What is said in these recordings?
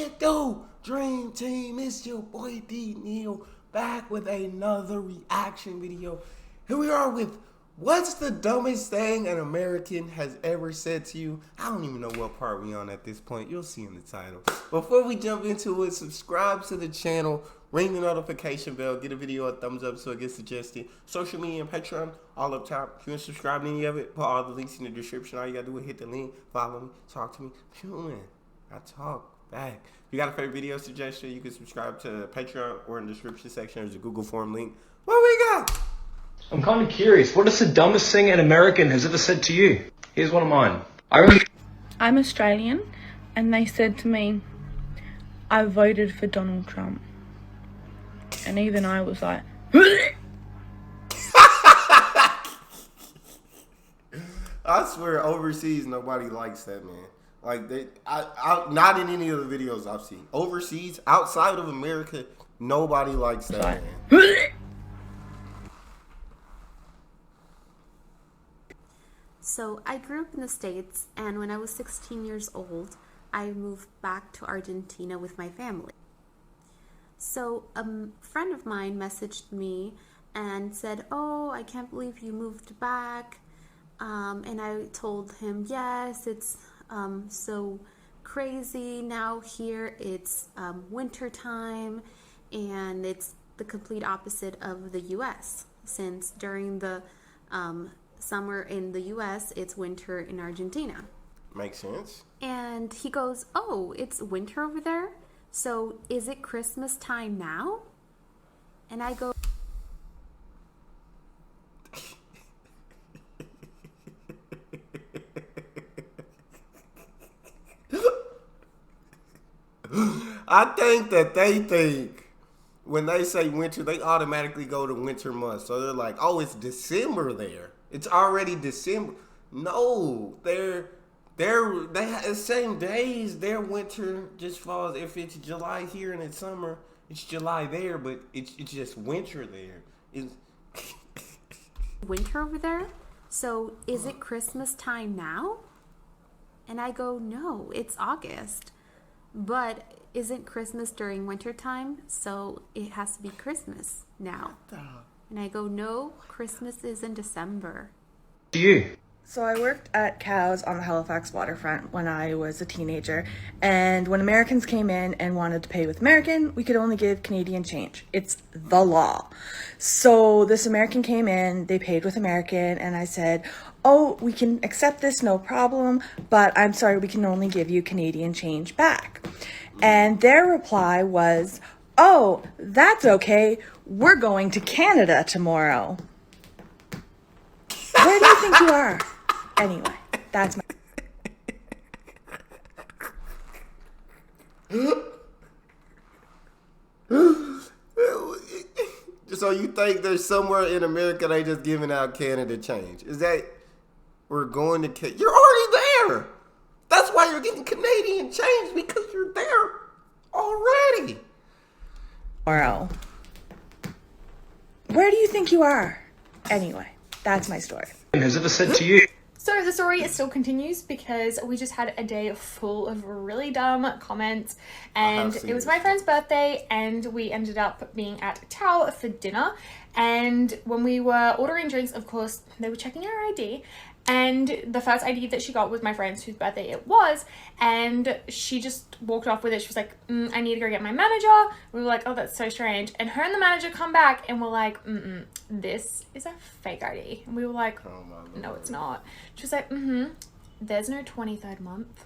it do, Dream Team? It's your boy D Neal back with another reaction video. Here we are with what's the dumbest thing an American has ever said to you? I don't even know what part we on at this point. You'll see in the title. Before we jump into it, subscribe to the channel, ring the notification bell, get a video a thumbs up so it gets suggested. Social media and Patreon, all up top. If you want to subscribe to any of it, put all the links in the description. All you gotta do is hit the link, follow me, talk to me. Human, I talk back. If you got a favorite video suggestion, you can subscribe to Patreon or in the description section. There's a Google form link. What we got? I'm kind of curious. What is the dumbest thing an American has ever said to you? Here's one of mine. I'm Australian, and they said to me, I voted for Donald Trump. And even I was like, I swear, overseas, nobody likes that, man. Like, not in any of the videos I've seen. Overseas, outside of America, nobody likes that, man. So I grew up in the States, and when I was 16 years old, I moved back to Argentina with my family. So a friend of mine messaged me and said, "Oh, I can't believe you moved back." And I told him, yes, it's so crazy now here. It's winter time, and it's the complete opposite of the US, since during the summer in the US, it's winter in Argentina. Makes sense. And he goes, "Oh, it's winter over there? So is it Christmas time now?" And I go, I think that they think when they say winter, they automatically go to winter months. So they're like, "Oh, it's December there. It's already December." No, they have the same days. Their winter just falls. If it's July here and it's summer, it's July there, but it's just winter there. It's "Winter over there? So is it Christmas time now?" And I go, "No, it's August. But isn't Christmas during winter time? So it has to be Christmas now." And I go, "No, Christmas is in December." To you. So I worked at Cows on the Halifax waterfront when I was a teenager, and when Americans came in and wanted to pay with American, we could only give Canadian change. It's the law. So this American came in, they paid with American, and I said, "Oh, we can accept this, no problem, but I'm sorry, we can only give you Canadian change back." And their reply was, "Oh, that's okay, we're going to Canada tomorrow." Where do you think you are? Anyway, that's my... So you think there's somewhere in America they just giving out Canada change? Is that we're going to Canada? You're already there. That's why you're getting Canadian change, because you're there already. Tomorrow. Where do you think you are? Anyway, that's my story. Has ever said to you? So the story still continues because we just had a day full of really dumb comments, and it was my friend's birthday and we ended up being at Tao for dinner, and when we were ordering drinks, of course, they were checking our ID, and the first ID that she got was my friend's whose birthday it was, and she just walked off with it. She was like, "I need to go get my manager." We were like, "Oh, that's so strange." And her and the manager come back and we're like, "This is a fake ID." And we were like, Oh, "No, it's not." She was like, "There's no 23rd month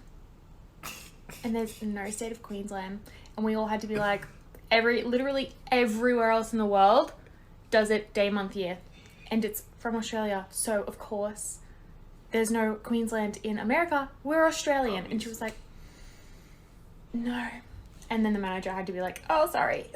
and there's no state of Queensland." And we all had to be like, literally everywhere else in the world does it day, month, year, and it's from Australia, so of course there's no Queensland in America. We're Australian. And she was like, "No." And then the manager had to be like, "Oh, sorry."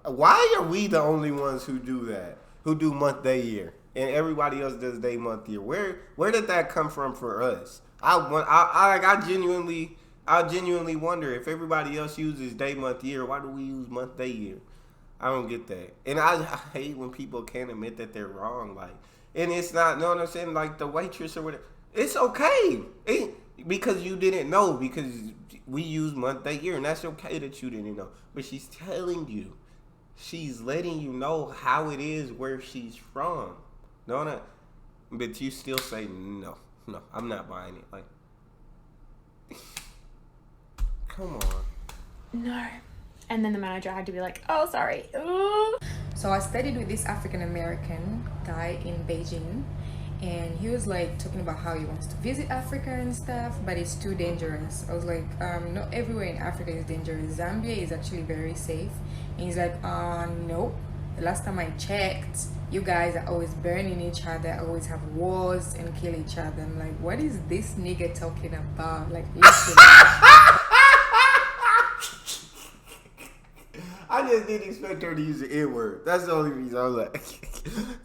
Why are we the only ones who do that? Who do month, day, year, and everybody else does day, month, year? Where did that come from for us? I genuinely wonder if everybody else uses day, month, year. Why do we use month, day, year? I don't get that, and I hate when people can't admit that they're wrong. Like, and it's not, know what I'm saying? Like the waitress or whatever. It's okay. Because you didn't know, because we use month, day, year, and that's okay that you didn't know. But she's telling you, she's letting you know how it is where she's from. No, not, but you still say no, I'm not buying it. Like, come on. No. And then the manager had to be like, oh, sorry. Ooh. So I studied with this African American guy in Beijing, and he was like talking about how he wants to visit Africa and stuff, but it's too dangerous. I was like, not everywhere in Africa is dangerous. Zambia is actually very safe. And he's like, nope. The last time I checked, you guys are always burning each other, always have wars and kill each other. I'm like, what is this nigga talking about? Like, listen. I just didn't expect her to use the N-word. That's the only reason I was like,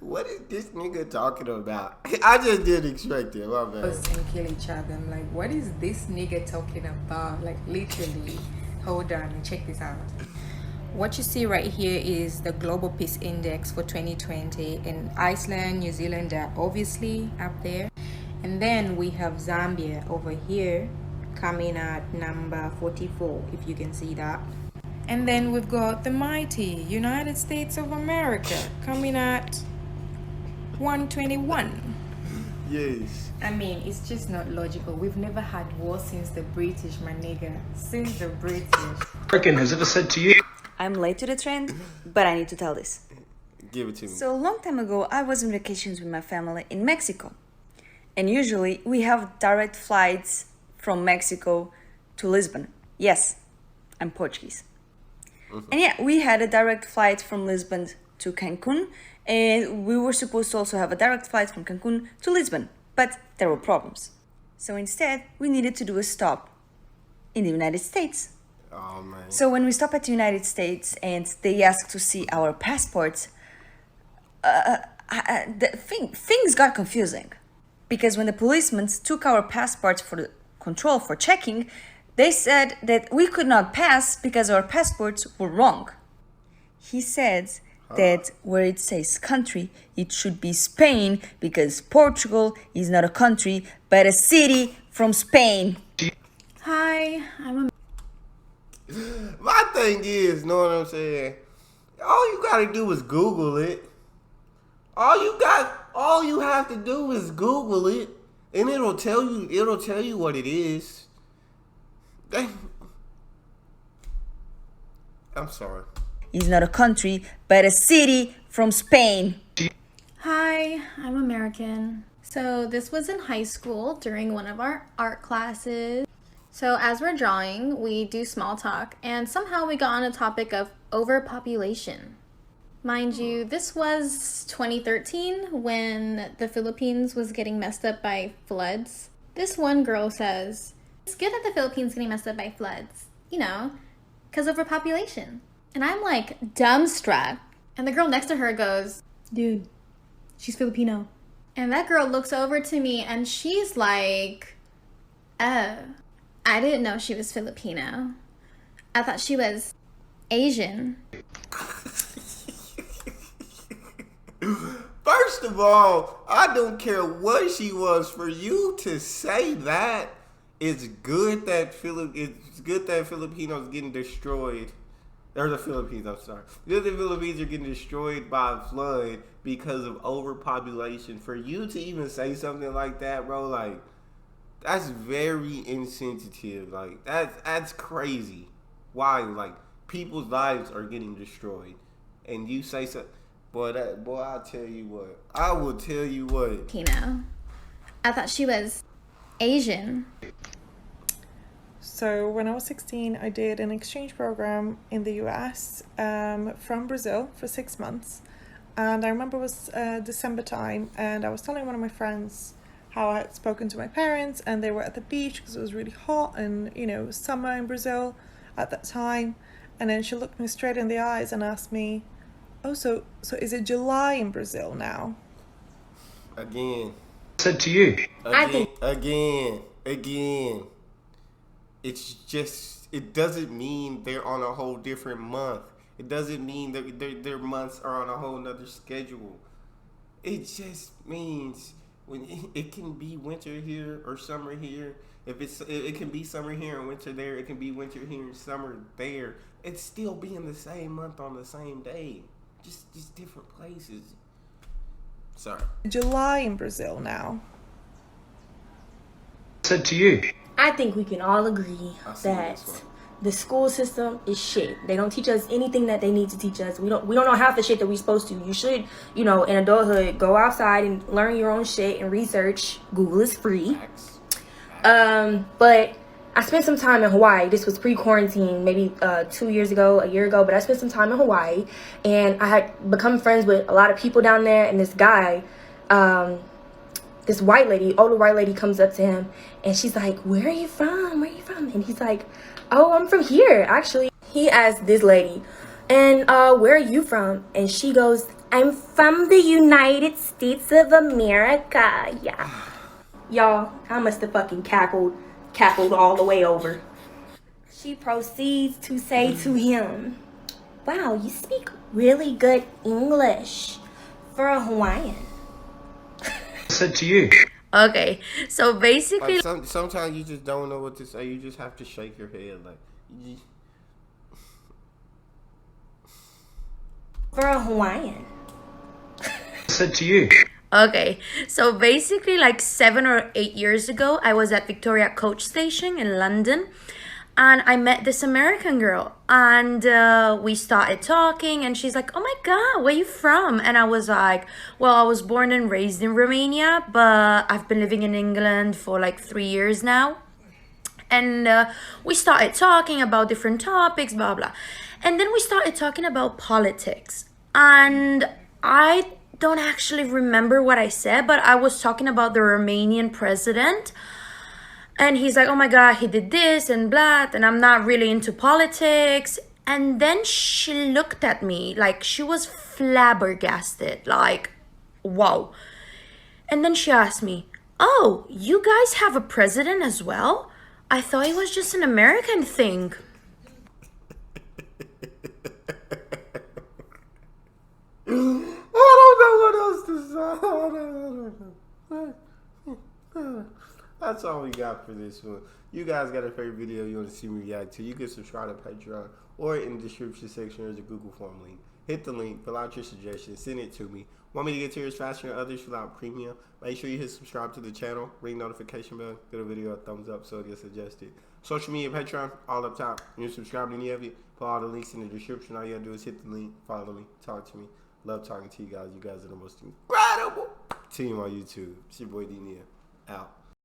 what is this nigga talking about? I just didn't expect it. My bad. And kill each other. I'm like, what is this nigga talking about? Like, literally. Hold on and check this out. What you see right here is the Global Peace Index for 2020. In Iceland, New Zealand, they're obviously up there. And then we have Zambia over here coming at number 44, if you can see that. And then we've got the mighty United States of America coming at 121. Yes. I mean, it's just not logical. We've never had war since the British, my nigga. Since the British. American has ever said to you, I'm late to the trend, but I need to tell this. Give it to me. So a long time ago, I was on vacations with my family in Mexico. And usually we have direct flights from Mexico to Lisbon. Yes, I'm Portuguese. And yeah, we had a direct flight from Lisbon to Cancun, and we were supposed to also have a direct flight from Cancun to Lisbon, but there were problems. So instead, we needed to do a stop in the United States. Oh, man. So when we stopped at the United States and they asked to see our passports, things got confusing. Because when the policemen took our passports for the control for checking, they said that we could not pass because our passports were wrong. He said that where it says country, it should be Spain because Portugal is not a country, but a city from Spain. Hi, I'm a My thing is, know what I'm saying? All you gotta do is Google it. All you have to do is Google it, and it'll tell you what it is. I'm sorry. Is not a country, but a city from Spain. Hi, I'm American. So this was in high school during one of our art classes. So as we're drawing, we do small talk, and somehow we got on a topic of overpopulation. Mind you, this was 2013 when the Philippines was getting messed up by floods. This one girl says, it's good that the Philippines getting messed up by floods, because overpopulation. And I'm like dumbstruck. And the girl next to her goes, dude, she's Filipino. And that girl looks over to me and she's like, oh, I didn't know she was Filipino. I thought she was Asian. First of all, I don't care what she was. For you to say that, it's good that Filipinos getting destroyed. Or the Philippines, I'm sorry. The Philippines are getting destroyed by a flood because of overpopulation. For you to even say something like that, bro, like, that's very insensitive. Like, that's crazy. Why? Like, people's lives are getting destroyed. And you say so. Boy, I'll tell you what. I will tell you what. Filipino. I thought she was Asian. So when I was 16, I did an exchange program in the US from Brazil for 6 months. And I remember it was December time, and I was telling one of my friends how I had spoken to my parents, and they were at the beach because it was really hot and, it was summer in Brazil at that time. And then she looked me straight in the eyes and asked me, oh, so is it July in Brazil now? Again. said to you. Again. It's just, it doesn't mean they're on a whole different month. It doesn't mean that their months are on a whole nother schedule. It just means when it can be winter here or summer here, If it can be summer here and winter there. It can be winter here and summer there. It's still being the same month on the same day. Just different places. Sorry. July in Brazil now. Said to you. I think we can all agree seen that this one. the school system is shit. They don't teach us anything that they need to teach us. We don't know half the shit that we're supposed to. You should, in adulthood, go outside and learn your own shit and research. Google is free. But I spent some time in Hawaii. This was pre-quarantine, maybe 2 years ago, a year ago. But I spent some time in Hawaii, and I had become friends with a lot of people down there. And this guy, this white lady, older white lady, comes up to him, and she's like, "Where are you from? Where are you from?" And he's like, "Oh, I'm from here, actually." He asked this lady, "And where are you from?" And she goes, "I'm from the United States of America." Yeah. Y'all, I must have fucking cackled all the way over. She proceeds to say to him, "Wow, you speak really good English for a Hawaiian." Said to you. Okay, so basically, Like sometimes you just don't know what to say. You just have to shake your head, like. For a Hawaiian. Said to you. Okay, so basically, like 7 or 8 years ago, I was at Victoria Coach Station in London, and I met this American girl, and we started talking, and she's like, "Oh my God, where you from?" And I was like, "Well, I was born and raised in Romania, but I've been living in England for like 3 years now." And we started talking about different topics, blah, blah. And then we started talking about politics. And I don't actually remember what I said, but I was talking about the Romanian president. And he's like, "Oh my God, he did this and blah, and I'm not really into politics." And then she looked at me like she was flabbergasted, like, wow. And then she asked me, "Oh, you guys have a president as well? I thought it was just an American thing." I don't know what else to say. That's all we got for this one. You guys got a favorite video you want to see me react to, you can subscribe to Patreon or in the description section there's a Google form link. Hit the link, fill out your suggestions, send it to me. Want me to get to yours faster than others? Fill out premium. Make sure you hit subscribe to the channel, ring notification bell, give a video a thumbs up so it gets suggested. Social media, Patreon, all up top. When you're subscribed to any of it, put all the links in the description. All you gotta do is hit the link, follow me, talk to me. Love talking to you guys. You guys are the most incredible team on YouTube. It's your boy D Neal. Out.